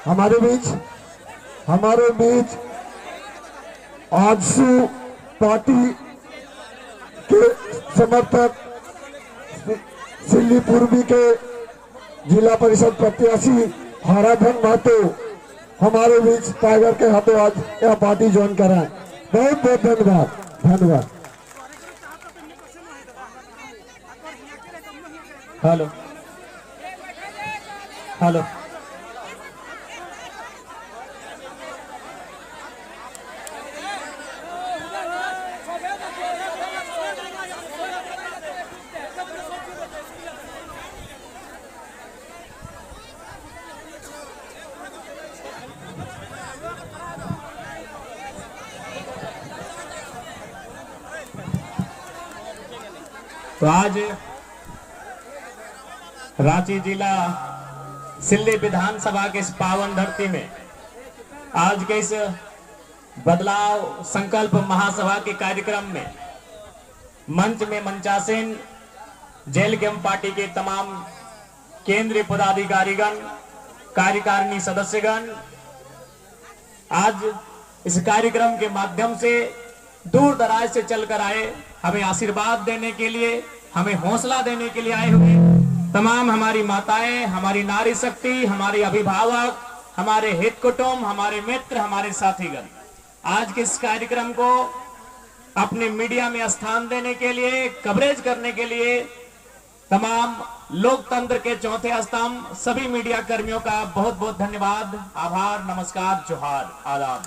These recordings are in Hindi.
हमारे बीच आजसू पार्टी के समर्थक सिल्ली पूर्वी के जिला परिषद प्रत्याशी हराधन महतो हमारे बीच टाइगर के हाथों आज यह पार्टी ज्वाइन कराएं। बहुत बहुत धन्यवाद। हेलो हेलो तो आज रांची जिला सिल्ली विधानसभा के इस पावन धरती में आज के इस बदलाव संकल्प महासभा के कार्यक्रम में मंच में मंचासीन जेल गेम पार्टी के तमाम केंद्रीय पदाधिकारीगण, कार्यकारिणी सदस्यगण आज इस कार्यक्रम के माध्यम से दूर दराज से चलकर आए, हमें आशीर्वाद देने के लिए, हमें हौसला देने के लिए आए हुए तमाम हमारी माताएं, हमारी नारी शक्ति, हमारे अभिभावक, हमारे हित कुटुंब, हमारे मित्र, हमारे साथीगण आज के इस कार्यक्रम को अपने मीडिया में स्थान देने के लिए, कवरेज करने के लिए तमाम लोकतंत्र के चौथे स्तंभ सभी मीडिया कर्मियों का बहुत बहुत धन्यवाद, आभार, नमस्कार, जोहार, आदाब।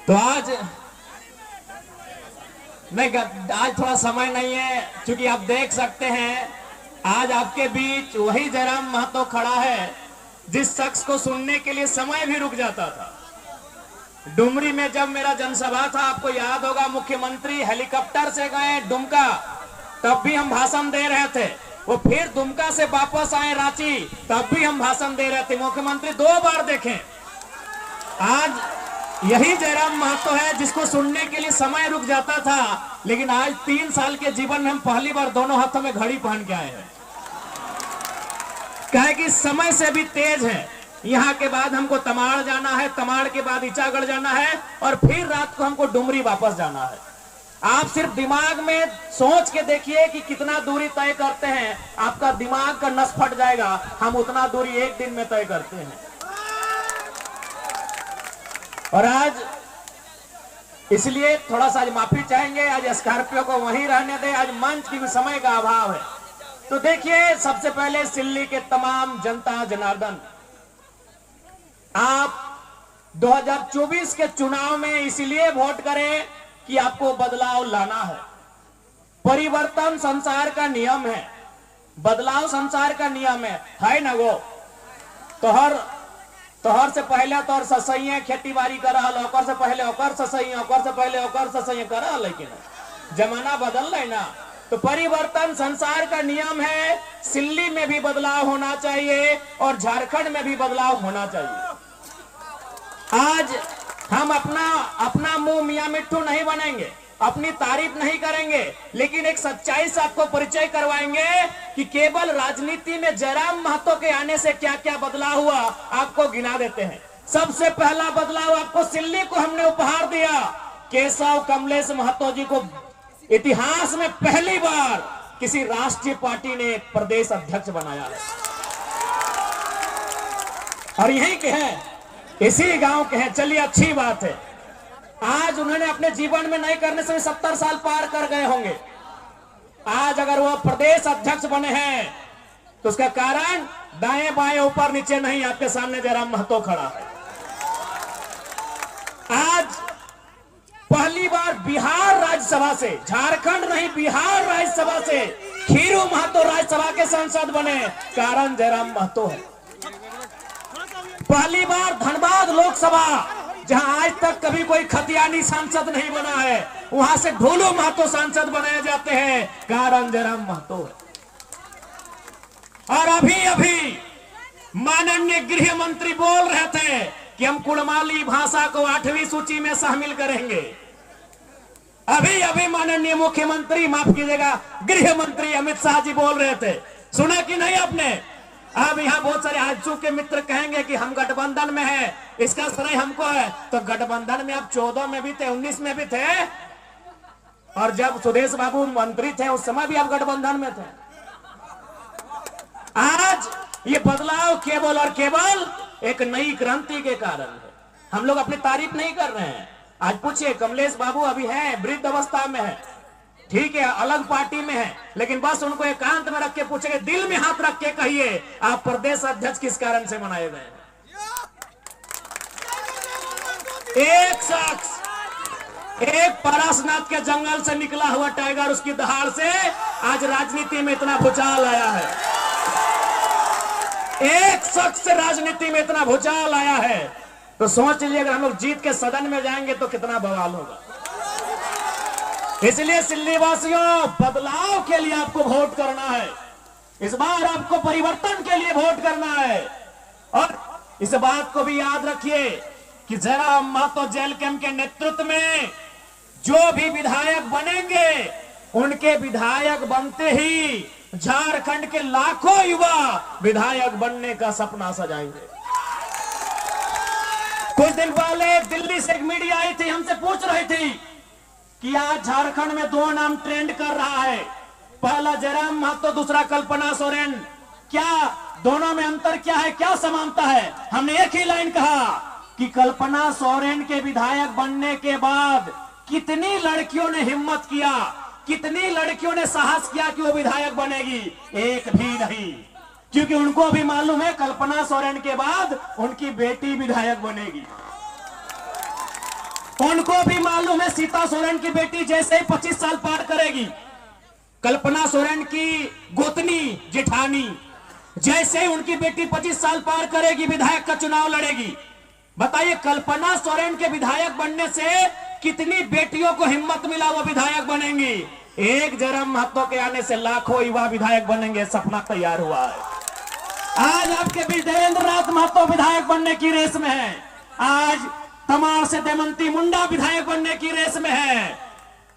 तो आज थोड़ा समय नहीं है, क्योंकि आप देख सकते हैं आज आपके बीच वही जयराम महतो खड़ा है जिस शख्स को सुनने के लिए समय भी रुक जाता था। डुमरी में जब मेरा जनसभा था, आपको याद होगा, मुख्यमंत्री हेलीकॉप्टर से गए दुमका, तब भी हम भाषण दे रहे थे। वो फिर दुमका से वापस आए रांची, तब भी हम भाषण दे रहे थे। मुख्यमंत्री 2 बार देखें। आज यही जयराम महतो है जिसको सुनने के लिए समय रुक जाता था, लेकिन आज 3 साल के जीवन में हम पहली बार दोनों हाथों में घड़ी पहन के आए हैं। कहे कि समय से भी तेज है। यहाँ के बाद हमको तमाड़ जाना है, तमाड़ के बाद ईचागढ़ जाना है और फिर रात को हमको डुमरी वापस जाना है। आप सिर्फ दिमाग में सोच के देखिए कि कितना दूरी तय करते हैं, आपका दिमाग का नस फट जाएगा। हम उतना दूरी 1 दिन में तय करते हैं। और आज इसलिए थोड़ा सा आज माफी चाहेंगे, आज स्कॉर्पियो को वहीं रहने दे, आज मंच की भी समय का अभाव है। तो देखिए, सबसे पहले सिल्ली के तमाम जनता जनार्दन, आप 2024 के चुनाव में इसलिए वोट करें कि आपको बदलाव लाना है। परिवर्तन संसार का नियम है, बदलाव संसार का नियम है ना। वो तोहर से पहले तोहर ससैया खेती बाड़ी कर रहा, ओकर से पहले ओकर ससैया, ओकर से पहले ओकर ससैया कर रहा, लेकिन जमाना बदल रहा है ना। तो परिवर्तन संसार का नियम है। सिल्ली में भी बदलाव होना चाहिए और झारखंड में भी बदलाव होना चाहिए। आज हम अपना मुंह मियां मिट्ठू नहीं बनेंगे, अपनी तारीफ नहीं करेंगे, लेकिन एक सच्चाई से आपको परिचय करवाएंगे कि केवल राजनीति में जयराम महतो के आने से क्या क्या बदलाव हुआ, आपको गिना देते हैं। सबसे पहला बदलाव आपको सिल्ली को हमने उपहार दिया। केशव कमलेश महतो जी को इतिहास में पहली बार किसी राष्ट्रीय पार्टी ने प्रदेश अध्यक्ष बनाया है, और यही के हैं, इसी गांव के हैं। चलिए, अच्छी बात है। आज उन्होंने अपने जीवन में नहीं करने से 70 साल पार कर गए होंगे। आज अगर वो प्रदेश अध्यक्ष बने हैं तो उसका कारण दाएं बाएं ऊपर नीचे नहीं, आपके सामने जयराम महतो खड़ा है। आज पहली बार बिहार राज्यसभा से, झारखंड नहीं बिहार राज्यसभा से खीरू महतो राज्यसभा के सांसद बने, कारण जयराम महतो है। पहली बार धनबाद लोकसभा, जहां आज तक कभी कोई खतियानी सांसद नहीं बना है, वहां से ढोलू महतो सांसद बनाए जाते हैं, कारण जयराम महतो है। और अभी माननीय गृह मंत्री बोल रहे थे कि हम कुड़माली भाषा को 8वीं सूची में शामिल करेंगे। अभी माननीय मुख्यमंत्री, माफ कीजिएगा, गृह मंत्री अमित शाह जी बोल रहे थे, सुना कि नहीं आपने? अब यहाँ बहुत सारे आजू के मित्र कहेंगे कि हम गठबंधन में है, इसका श्रेय हमको है। तो गठबंधन में आप 14 में भी थे, 19 में भी थे, और जब सुदेश बाबू मंत्री थे उस समय भी आप गठबंधन में थे। आज ये बदलाव केवल और केवल एक नई क्रांति के कारण है। हम लोग अपनी तारीफ नहीं कर रहे हैं। आज पूछिए, कमलेश बाबू अभी हैं, वृद्ध अवस्था में है, ठीक है, अलग पार्टी में है, लेकिन बस उनको एकांत में रख के पूछेंगे, दिल में हाथ रख के कहिए, आप प्रदेश अध्यक्ष किस कारण से बनाए गए हैं? एक शख्स, एक पारसनाथ के जंगल से निकला हुआ टाइगर, उसकी दहाड़ से आज राजनीति में इतना भूचाल आया है। एक शख्स से राजनीति में इतना भूचाल आया है, तो सोच लीजिए अगर हम लोग जीत के सदन में जाएंगे तो कितना बवाल होगा। इसलिए सिल्ली वासियों, बदलाव के लिए आपको वोट करना है। इस बार आपको परिवर्तन के लिए वोट करना है। और इस बात को भी याद रखिए कि जयराम महतो जेल कैंप के नेतृत्व में जो भी विधायक बनेंगे, उनके विधायक बनते ही झारखंड के लाखों युवा विधायक बनने का सपना सजाएंगे। कुछ दिन पहले दिल्ली से एक मीडिया आई थी, हमसे पूछ रही थी कि आज झारखंड में 2 नाम ट्रेंड कर रहा है, पहला जयराम महतो, दूसरा कल्पना सोरेन। क्या दोनों में अंतर क्या है, क्या समानता है? हमने एक ही लाइन कहा कि कल्पना सोरेन के विधायक बनने के बाद कितनी लड़कियों ने हिम्मत किया, कितनी लड़कियों ने साहस किया कि वो विधायक बनेगी? एक भी नहीं, क्योंकि उनको भी मालूम है कल्पना सोरेन के बाद उनकी बेटी विधायक बनेगी। उनको भी मालूम है सीता सोरेन की बेटी जैसे ही 25 साल पार करेगी, कल्पना सोरेन की गोतनी जेठानी जैसे ही उनकी बेटी 25 साल पार करेगी, विधायक का चुनाव लड़ेगी। बताइए, कल्पना सोरेन के विधायक बनने से कितनी बेटियों को हिम्मत मिला, वो विधायक बनेंगी। एक जयराम महतो के आने से लाखों युवा विधायक बनेंगे, सपना तैयार हुआ है। आज आपके बीच देवेंद्र नाथ महतो विधायक बनने की रेस में है, आज तमाड़ से दमंती मुंडा विधायक बनने की रेस में है।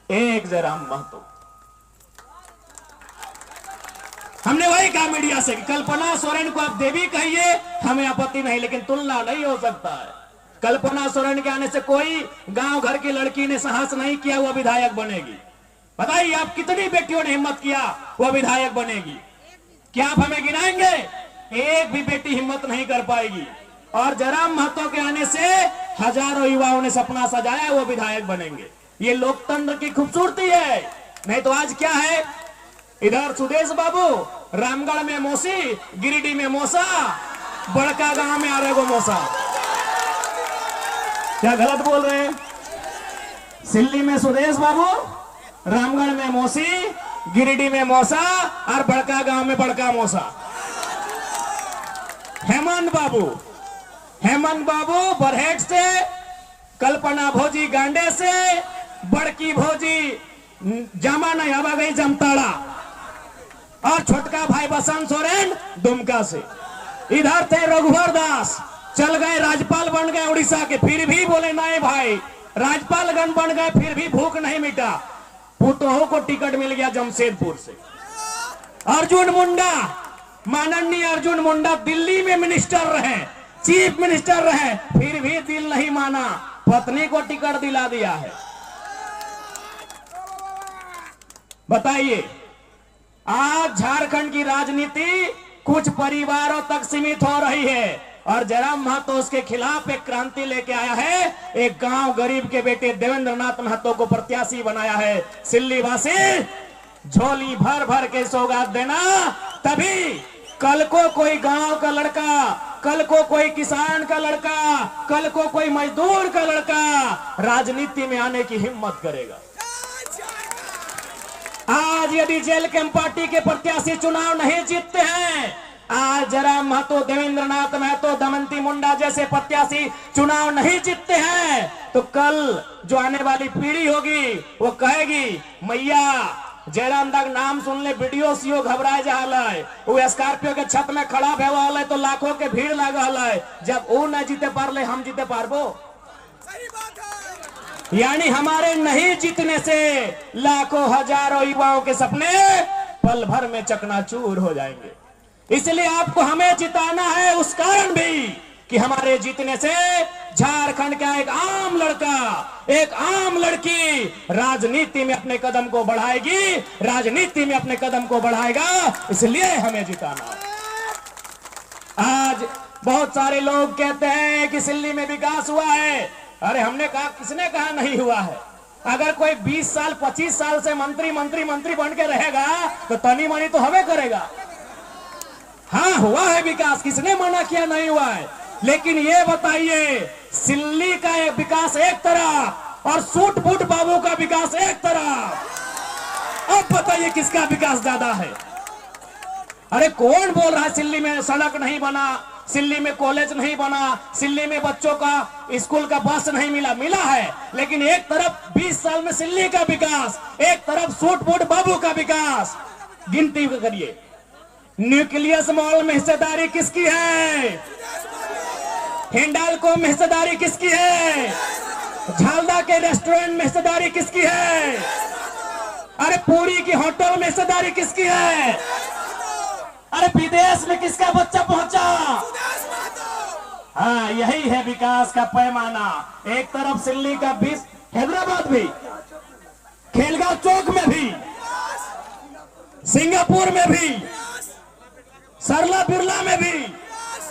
एक जयराम महतो, हमने वही कहा मीडिया से कि कल्पना सोरेन को आप देवी कहिए, हमें आपत्ति नहीं, लेकिन तुलना नहीं हो सकता है। कल्पना सोरेन के आने से कोई गांव घर की लड़की ने साहस नहीं किया वो विधायक बनेगी। बताइए, आप कितनी बेटियों ने हिम्मत किया वो विधायक बनेगी? क्या आप हमें गिनाएंगे? एक भी बेटी हिम्मत नहीं कर पाएगी। और जयराम महतो के आने से हजारों युवाओं ने सपना सजाया, वो विधायक बनेंगे। ये लोकतंत्र की खूबसूरती है। नहीं तो आज क्या है, इधर सुदेश बाबू, रामगढ़ में मौसी, गिरिडीह में मौसा, बड़का गांव में आरेगो मौसा। क्या गलत बोल रहे हैं? सिल्ली में सुदेश बाबू, रामगढ़ में मौसी, गिरिडीह में मौसा और बड़का गांव में बड़का मौसा। हेमंत बाबू बरहेट से, कल्पना भोजी गांडे से, बड़की भोजी जमा नहीं हवा गई जमताड़ा, और छोटका भाई बसंत सोरेन दुमका से। इधर थे रघुवर दास, चल गए राज्यपाल बन गए उड़ीसा के, फिर भी बोले नहीं भाई, राज्यपालगण बन गए फिर भी भूख नहीं मिटा। पुतोह को टिकट मिल गया जमशेदपुर से। अर्जुन मुंडा, माननीय अर्जुन मुंडा दिल्ली में मिनिस्टर रहे, चीफ मिनिस्टर रहे, फिर भी दिल नहीं माना, पत्नी को टिकट दिला दिया है। बताइए, आज झारखंड की राजनीति कुछ परिवारों तक सीमित हो रही है, और जयराम महतो उसके खिलाफ एक क्रांति लेके आया है। एक गांव गरीब के बेटे देवेंद्र नाथ महतो को प्रत्याशी बनाया है। सिल्ली वासी, झोली भर भर के सौगात देना, तभी कल को कोई गांव का लड़का, कल को कोई किसान का लड़का, कल को कोई मजदूर का लड़का राजनीति में आने की हिम्मत करेगा। आज यदि जेल कैंप पार्टी के प्रत्याशी चुनाव नहीं जीतते हैं, आज जयराम महतो, देवेंद्र नाथ महतो, दमंती मुंडा जैसे प्रत्याशी चुनाव नहीं जीतते हैं, तो कल जो आने वाली पीढ़ी होगी वो कहेगी, मैया जयराम दाग नाम सुन ले वीडियो सीओ घबराए जा रहा है, वो स्कॉर्पियो के छत में खड़ा भेवा है तो लाखों के भीड़ लगा है, जब वो न जीते पार ले हम जीते पारबो। यानी हमारे नहीं जीतने से लाखों हजारों युवाओं के सपने पल भर में चकनाचूर हो जाएंगे। इसलिए आपको हमें जिताना है, उस कारण भी कि हमारे जीतने से झारखंड का एक आम लड़का, एक आम लड़की राजनीति में अपने कदम को बढ़ाएगी, राजनीति में अपने कदम को बढ़ाएगा, इसलिए हमें जिताना है। आज बहुत सारे लोग कहते हैं कि सिल्ली में विकास हुआ है। अरे हमने कहा, किसने कहा नहीं हुआ है? अगर कोई 20 साल 25 साल से मंत्री बन के रहेगा तो तनी मनी तो हमें करेगा। हाँ, हुआ है विकास, किसने मना किया नहीं हुआ है? लेकिन ये बताइए, सिल्ली का विकास एक तरफ और सूट बूट बाबू का विकास एक तरफ। अब बताइए किसका विकास ज्यादा है? अरे कौन बोल रहा है सिल्ली में सड़क नहीं बना, सिल्ली में कॉलेज नहीं बना, सिल्ली में बच्चों का स्कूल का बस नहीं मिला है। लेकिन एक तरफ 20 साल में सिल्ली का विकास, एक तरफ सूट बूट बाबू का विकास। गिनती करिए, न्यूक्लियस मॉल में हिस्सेदारी किसकी है? हिंडाल्को में हिस्सेदारी किसकी है? झालदा के रेस्टोरेंट में हिस्सेदारी किसकी है? अरे पूरी की होटल में हिस्सेदारी किसकी है? अरे विदेश में किसका बच्चा पहुंचा? हाँ, यही है विकास का पैमाना। एक तरफ सिल्ली का 20, हैदराबाद भी, खेलगांव चौक में भी, सिंगापुर में भी, सरला बिरला में भी,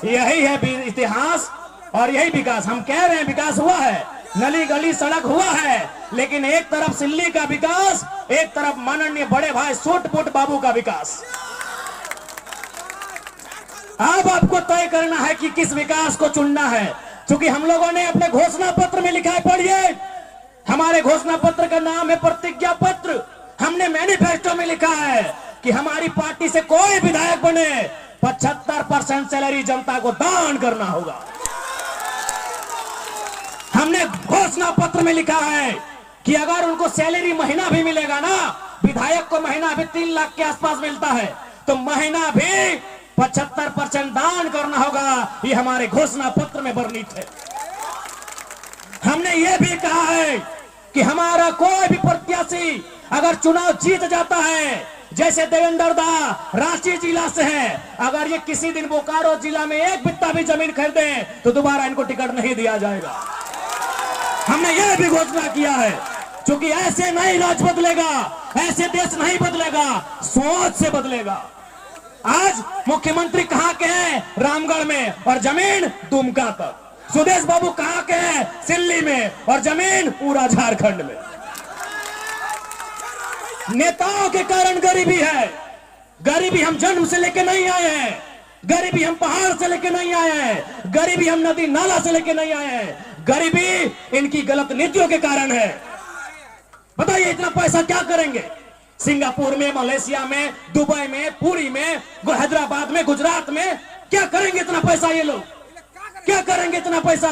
यही है इतिहास और यही विकास। हम कह रहे हैं विकास हुआ है, नली गली सड़क हुआ है, लेकिन एक तरफ सिल्ली का विकास, एक तरफ माननीय बड़े भाई सूट बूट बाबू का विकास। अब आपको तय करना है कि किस विकास को चुनना है, क्योंकि हम लोगों ने अपने घोषणा पत्र में लिखा है, पढ़िए, हमारे घोषणा पत्र का नाम है प्रतिज्ञा पत्र। हमने मैनिफेस्टो में लिखा है कि हमारी पार्टी से कोई विधायक बने 75% सैलरी जनता को दान करना होगा। हमने घोषणा पत्र में लिखा है कि अगर उनको सैलरी महीना भी मिलेगा ना, विधायक को महीना भी 3 लाख के आसपास मिलता है, तो महीना भी 75% दान करना होगा। ये हमारे घोषणा पत्र में वर्णित है। हमने ये भी कहा है कि हमारा कोई भी प्रत्याशी अगर चुनाव जीत जाता है, जैसे देवेंद्र दा रांची जिला से है, अगर ये किसी दिन बोकारो जिला में एक बित्ता भी जमीन खरीदे तो दोबारा इनको टिकट नहीं दिया जाएगा। हमने यह भी घोषणा किया है, क्योंकि ऐसे नहीं राज बदलेगा, ऐसे देश नहीं बदलेगा, सोच से बदलेगा। आज मुख्यमंत्री कहां के हैं? रामगढ़ में, और जमीन दुमका तक। सुदेश बाबू कहां के हैं? सिल्ली में, और जमीन पूरा झारखंड में। नेताओं के कारण गरीबी है। गरीबी हम जन्म से लेके नहीं आए हैं, गरीबी हम पहाड़ से लेके नहीं आए हैं, गरीबी हम नदी नाला से लेके नहीं आए हैं। गरीबी इनकी गलत नीतियों के कारण है। बताइए इतना पैसा क्या करेंगे? सिंगापुर में, मलेशिया में, दुबई में, पुरी में, हैदराबाद में, गुजरात में क्या करेंगे इतना पैसा? ये लोग क्या करेंगे इतना पैसा?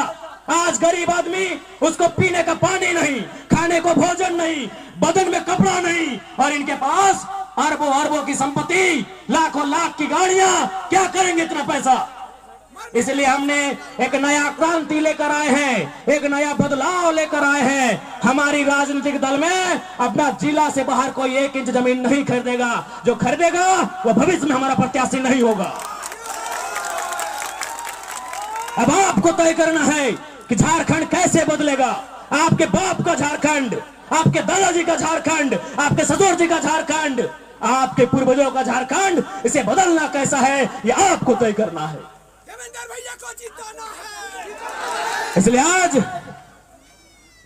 आज गरीब आदमी, उसको पीने का पानी नहीं, खाने को भोजन नहीं, बदन में कपड़ा नहीं, और इनके पास अरबों अरबों की संपत्ति, लाखों लाख की गाड़ियां। क्या करेंगे इतना पैसा? इसलिए हमने एक नया क्रांति लेकर आए हैं, एक नया बदलाव लेकर आए हैं। हमारी राजनीतिक दल में अपना जिला से बाहर कोई 1 इंच जमीन नहीं खरीदेगा। जो खरीदेगा वो भविष्य में हमारा प्रत्याशी नहीं होगा। अब आपको तय करना है कि झारखंड कैसे बदलेगा। आपके बाप का झारखंड, आपके दादाजी का झारखंड, आपके ससुर जी का झारखंड, आपके पूर्वजों का झारखंड, इसे बदलना कैसा है ये आपको तय करना है। भैया को जिताना है। इसलिए आज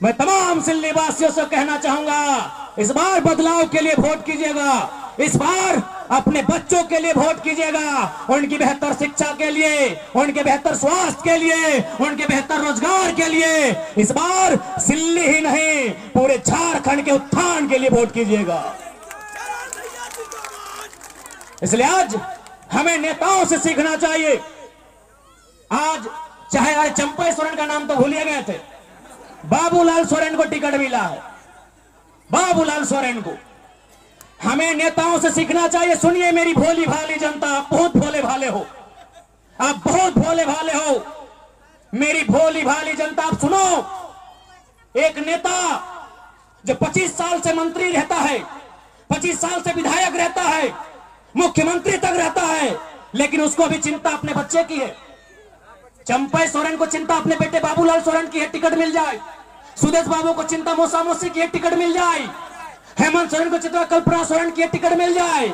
मैं तमाम सिल्ली वासियों से कहना चाहूंगा, इस बार बदलाव के लिए वोट कीजिएगा। इस बार अपने बच्चों के लिए वोट कीजिएगा, उनकी बेहतर शिक्षा के लिए, उनके बेहतर स्वास्थ्य के लिए, उनके बेहतर रोजगार के लिए। इस बार सिल्ली ही नहीं, पूरे झारखंड के उत्थान के लिए वोट कीजिएगा। इसलिए आज हमें नेताओं से सीखना चाहिए। आज चाहे चंपा सोरेन का नाम तो भूलिए गए थे, बाबूलाल सोरेन को टिकट मिला है। बाबूलाल सोरेन को हमें नेताओं से सीखना चाहिए। सुनिए मेरी भोली भाली जनता, आप बहुत भोले भाले हो, आप बहुत भोले भाले हो। मेरी भोली भाली जनता, आप सुनो। एक नेता जो 25 साल से मंत्री रहता है, 25 साल से विधायक रहता है, मुख्यमंत्री तक रहता है, लेकिन उसको भी चिंता अपने बच्चे की है। चंपई सोरेन को चिंता अपने बेटे बाबूलाल सोरेन की है, टिकट मिल जाए। सुदेश बाबू को चिंता मौसा मौसी की है, टिकट मिल जाए। हेमंत सोरेन को चिंता कल्पना सोरेन की है, टिकट मिल जाए।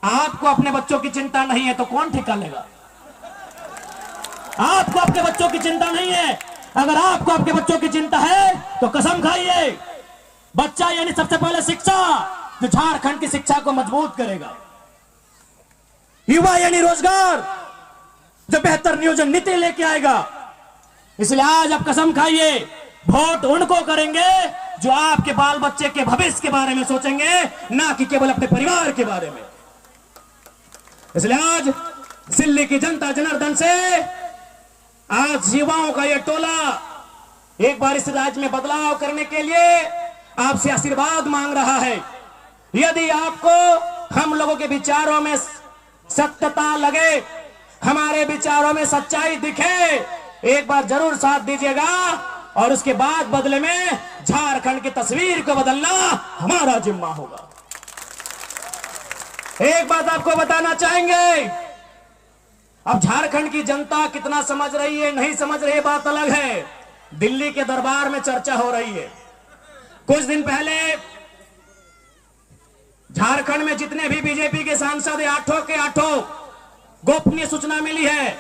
आपको अपने बच्चों की चिंता नहीं है तो कौन ठिका लेगा? आपको अपने बच्चों की चिंता नहीं है। अगर आपको आपके बच्चों की चिंता है तो कसम खाइए, बच्चा यानी सबसे पहले शिक्षा, जो झारखंड की शिक्षा को मजबूत करेगा। युवा यानी रोजगार, जो बेहतर नियोजन नीति लेके आएगा। इसलिए आज आप कसम खाइए, वोट उनको करेंगे जो आपके बाल बच्चे के भविष्य के बारे में सोचेंगे, ना कि केवल अपने परिवार के बारे में। इसलिए आज सिल्ली की जनता जनार्दन से आज युवाओं का यह टोला एक बार इस राज्य में बदलाव करने के लिए आपसे आशीर्वाद मांग रहा है। यदि आपको हम लोगों के विचारों में सत्यता लगे, हमारे विचारों में सच्चाई दिखे, एक बार जरूर साथ दीजिएगा और उसके बाद बदले में झारखंड की तस्वीर को बदलना हमारा जिम्मा होगा। एक बात आपको बताना चाहेंगे, अब झारखंड की जनता कितना समझ रही है नहीं समझ रही है बात अलग है। दिल्ली के दरबार में चर्चा हो रही है। कुछ दिन पहले झारखंड में जितने भी बीजेपी के सांसद हैं, 8 के 8 गोपनीय सूचना मिली है।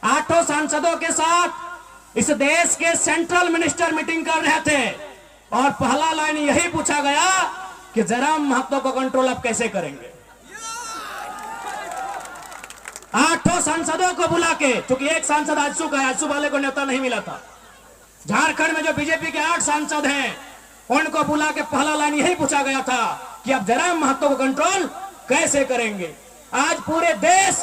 8 सांसदों के साथ इस देश के सेंट्रल मिनिस्टर मीटिंग कर रहे थे और पहला लाइन यही पूछा गया कि जयराम महतो को कंट्रोल आप कैसे करेंगे। 8 सांसदों को बुला के, क्योंकि एक सांसद आजसू का, आजसू वाले को न्योता नहीं मिला था। झारखंड में जो बीजेपी के 8 सांसद हैं, उनको बुला के पहला लाइन यही पूछा गया था कि आप जयराम महतो को कंट्रोल कैसे करेंगे। आज पूरे देश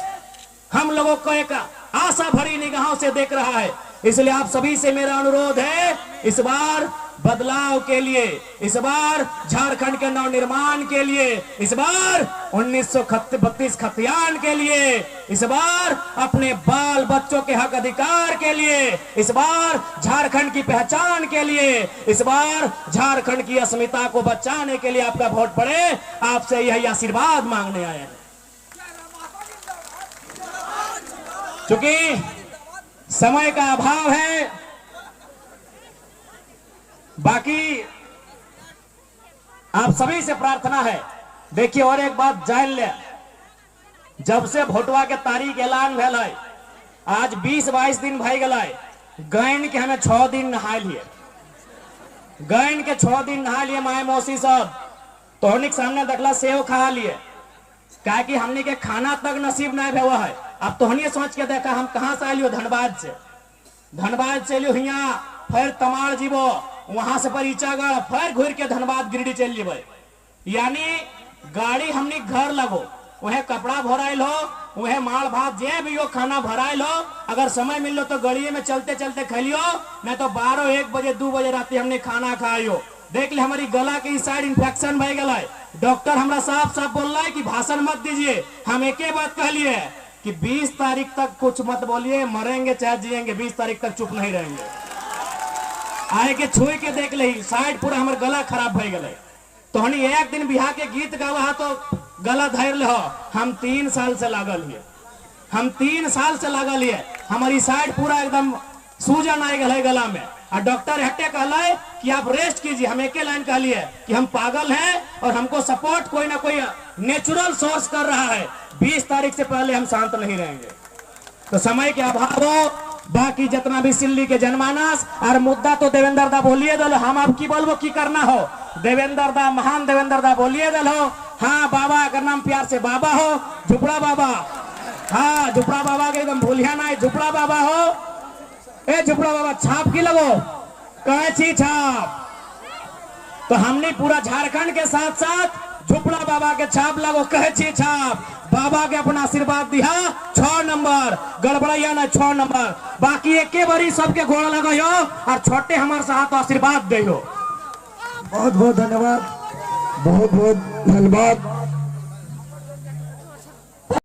हम लोगों को एक आशा भरी निगाहों से देख रहा है। इसलिए आप सभी से मेरा अनुरोध है, इस बार बदलाव के लिए, इस बार झारखंड के नवनिर्माण के लिए, इस बार 1932 खतियान के लिए, इस बार अपने बाल बच्चों के हक अधिकार के लिए, इस बार झारखंड की पहचान के लिए, इस बार झारखंड की अस्मिता को बचाने के लिए आपका वोट पड़े। आपसे यही आशीर्वाद मांगने आए हैं। क्योंकि समय का अभाव है, बाकी आप सभी से प्रार्थना है। देखिए और एक बात जान ले, जब से भोटवा के तारीख ऐलान भेल है, आज 20-22 दिन भाई गए, गैन के हमें 6 दिन नहा लिए, गैन के 6 दिन नहा लिए। माए मौसी सब तोहनी के सामने देखला सेव खा लिए, क्या कि हमने के खाना तक नसीब नहीं हुआ है। अब तोहनी सोच के देखा हम कहां से आलियो, धनबाद से लियो, यहाँ फिर तमाड़ जीवो, वहां से परिचागढ़, फिर घूर के धनबाद गिरिडीह चल जेबे। यानी गाड़ी हमने घर लगो, वह कपड़ा भराइल हो, वह माल भात जे भी हो खाना भराइल हो। अगर समय मिल लो तो गाड़िए में चलते चलते खलियो, नहीं तो 12-1 बजे 2 बजे रात हमने खाना खाइयो। देख ले हमारी गला के इस साइड इन्फेक्शन भय गया। डॉक्टर हमारा साफ बोल रहा है कि भाषण मत दीजिए। हम एक ही बात कह लिए कि 20 तारीख तक कुछ मत बोलिए, मरेंगे चाहे जिएंगे, 20 तारीख तक चुप नहीं रहेंगे। आए के छुई के देख ले, साइड पूरा हमारा गला खराब भय गए। तो हनी एक दिन बिहार के गीत गावा तो गला धैर ले। हम 3 साल से लागल हिए, हम 3 साल से लागल हिए, हमारी साइड पूरा एकदम सूजन आ गए गला में। और डॉक्टर हटे कहला कि आप रेस्ट कीजिए। हम एक लाइन कहलिए कि हम पागल हैं और हमको सपोर्ट कोई ना कोई नेचुरल सोर्स कर रहा है। 20 तारीख से पहले हम शांत नहीं रहेंगे। तो समय के अभाव हो, बाकी जितना भी सिल्ली के जनमानस और मुद्दा तो देवेंद्र दा बोलिए दल, हम आप की बोलबो की करना हो। देवेंद्र दा, महान देवेंद्र दा बोलिए दल हो। हाँ बाबा का नाम प्यार से बाबा हो, झुपड़ा बाबा। हाँ झुपड़ा बाबा के एकदम भूलिया ना, झुपड़ा बाबा हो। ए झुपड़ा बाबा छाप की लगो, कैसी छाप। तो हमने पूरा झारखंड के साथ साथ झुपड़ा बाबा के छाप लगो, कैसी छाप। बाबा के अपना आशीर्वाद दिया 6 नंबर, गड़बड़ैया ना 6 नंबर। बाकी एक बारी सबके घोड़ा लगायो और छोटे हमारे साथ आशीर्वाद दे। बहुत बहुत धन्यवाद, बहुत बहुत धन्यवाद।